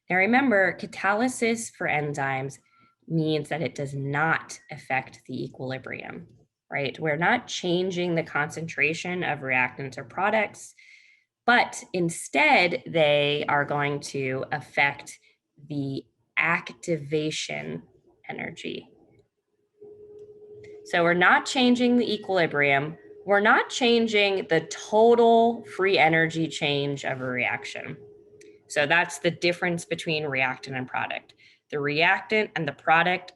Now remember, catalysis for enzymes means that it does not affect the equilibrium, right? We're not changing the concentration of reactants or products, but instead they are going to affect the activation energy. So we're not changing the equilibrium. We're not changing the total free energy change of a reaction. So that's the difference between reactant and product. The reactant and the product,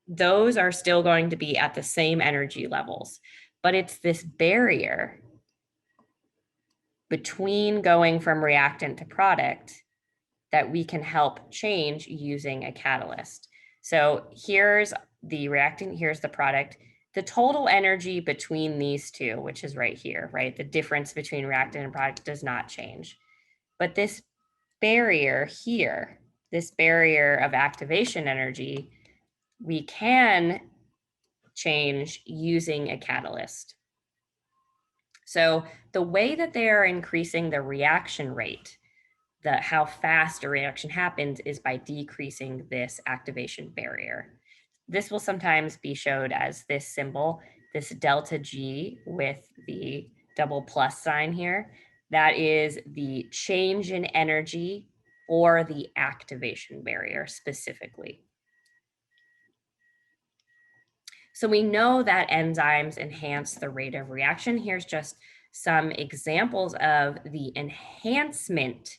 those are still going to be at the same energy levels, but it's this barrier between going from reactant to product that we can help change using a catalyst. So here's the reactant, here's the product. The total energy between these two, which is right here, right? The difference between reactant and product does not change. But this barrier here, this barrier of activation energy, we can change using a catalyst. So the way that they are increasing the reaction rate, how fast a reaction happens, is by decreasing this activation barrier. This will sometimes be showed as this symbol, this delta G with the double plus sign here. That is the change in energy or the activation barrier specifically. So we know that enzymes enhance the rate of reaction. Here's just some examples of the enhancement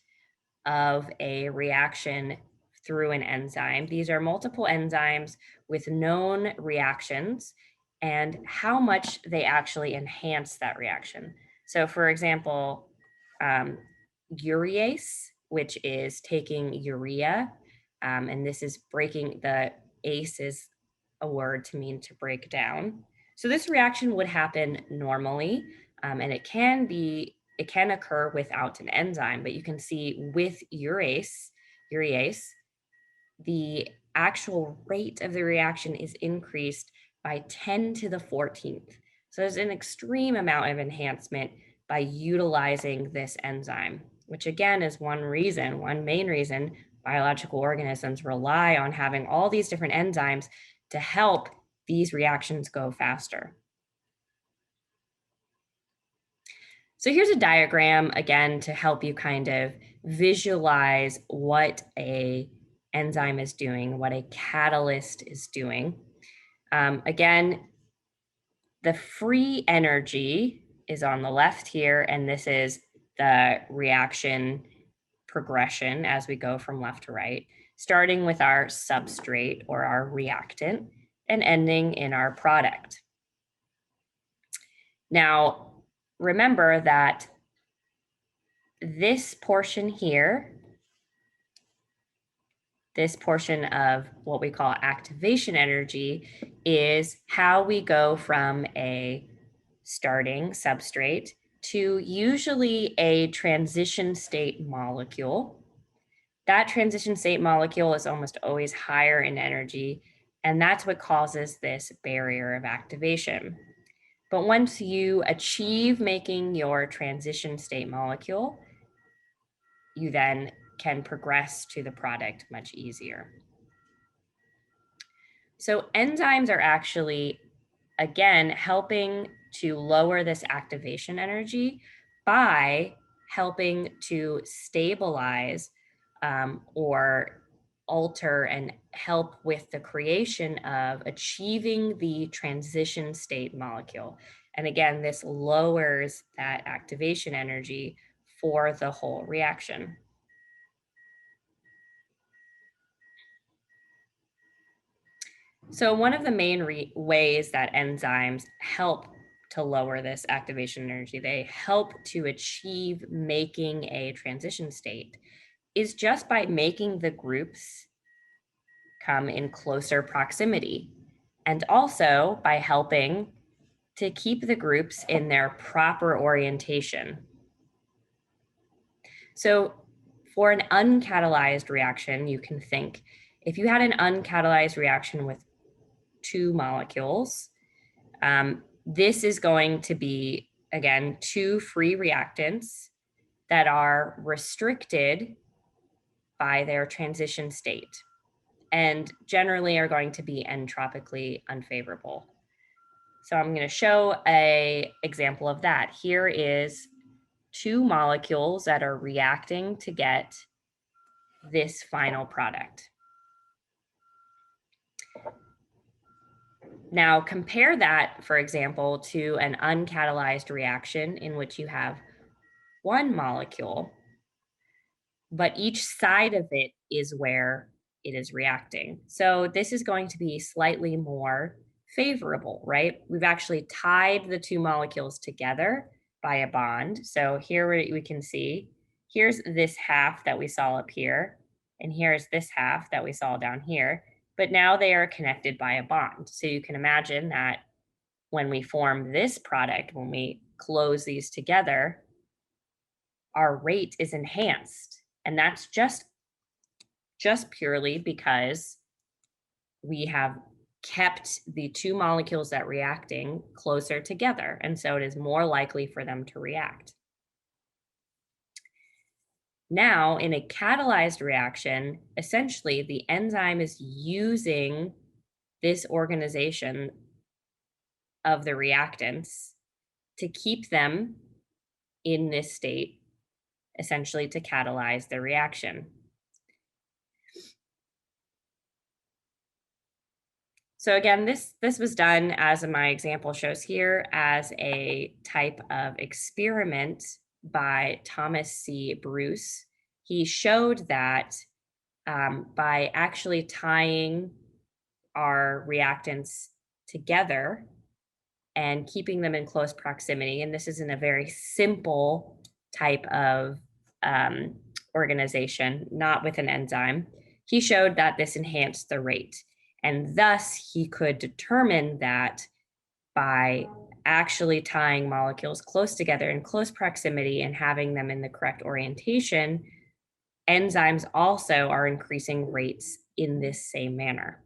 of a reaction through an enzyme. These are multiple enzymes with known reactions and how much they actually enhance that reaction. So for example, urease, which is taking urea, and this is breaking, the ace is a word to mean to break down. So this reaction would happen normally, and it can occur without an enzyme, but you can see with urease, the actual rate of the reaction is increased by 10 to the 14th. So there's an extreme amount of enhancement by utilizing this enzyme, which again is one main reason biological organisms rely on having all these different enzymes to help these reactions go faster. So here's a diagram, again, to help you kind of visualize what a enzyme is doing, what a catalyst is doing. Again, the free energy is on the left here, and this is the reaction progression as we go from left to right, starting with our substrate or our reactant and ending in our product. Now, remember that this portion here, this portion of what we call activation energy, is how we go from a starting substrate to usually a transition state molecule. That transition state molecule is almost always higher in energy, and that's what causes this barrier of activation. But once you achieve making your transition state molecule, you then can progress to the product much easier. So enzymes are actually, again, helping to lower this activation energy by helping to stabilize or alter and help with the creation of achieving the transition state molecule. And again, this lowers that activation energy for the whole reaction. So one of the main ways that enzymes help to lower this activation energy, they help to achieve making a transition state, is just by making the groups come in closer proximity, and also by helping to keep the groups in their proper orientation. So for an uncatalyzed reaction, you can think, if you had an uncatalyzed reaction with two molecules, this is going to be, again, two free reactants that are restricted by their transition state and generally are going to be entropically unfavorable. So I'm going to show an example of that. Here is two molecules that are reacting to get this final product. Now compare that, for example, to an uncatalyzed reaction in which you have one molecule, but each side of it is where it is reacting. So this is going to be slightly more favorable, right? We've actually tied the two molecules together by a bond. So here we can see, here's this half that we saw up here, and here's this half that we saw down here, but now they are connected by a bond. So you can imagine that when we form this product, when we close these together, our rate is enhanced. And that's just purely because we have kept the two molecules that reacting closer together. And so it is more likely for them to react. Now, in a catalyzed reaction, essentially the enzyme is using this organization of the reactants to keep them in this state, essentially to catalyze the reaction. So again, this was done, as my example shows here, as a type of experiment by Thomas C. Bruice. He showed that by actually tying our reactants together and keeping them in close proximity, and this is in a very simple type of organization, not with an enzyme, he showed that this enhanced the rate. And thus, he could determine that by actually tying molecules close together in close proximity and having them in the correct orientation, enzymes also are increasing rates in this same manner.